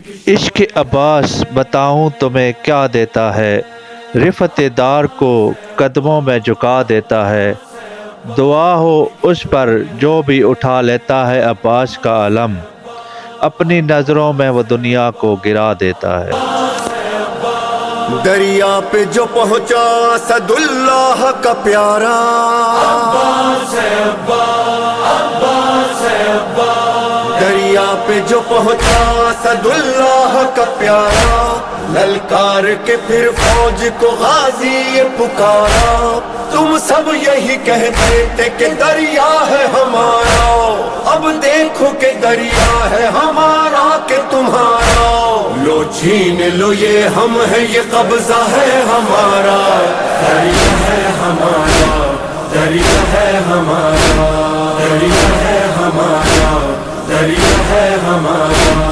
इश्क़ अब्बास बताऊं तुम्हें क्या देता है, रिफ़त दार को कदमों में झुका देता है। दुआ हो उस पर जो भी उठा लेता है अब्बास का अलम, अपनी नज़रों में वो दुनिया को गिरा देता है। दरिया पे जो पहुंचा असदुल्लाह का प्यारा, अब्बास है अब्बास है अब्बास। दरिया पे जो पहुंचा असदुल्लाह का प्यारा, ललकार के फिर फौज को गाजी ये पुकारा। तुम सब यही कहते थे कि दरिया है हमारा, अब देखो कि दरिया है हमारा कि तुम्हारा। लो छीन लो ये हम है, ये कब्जा है हमारा। दरिया है हमारा, दरिया है हमारा, दरिया है हमारा, दरिया है हमारा।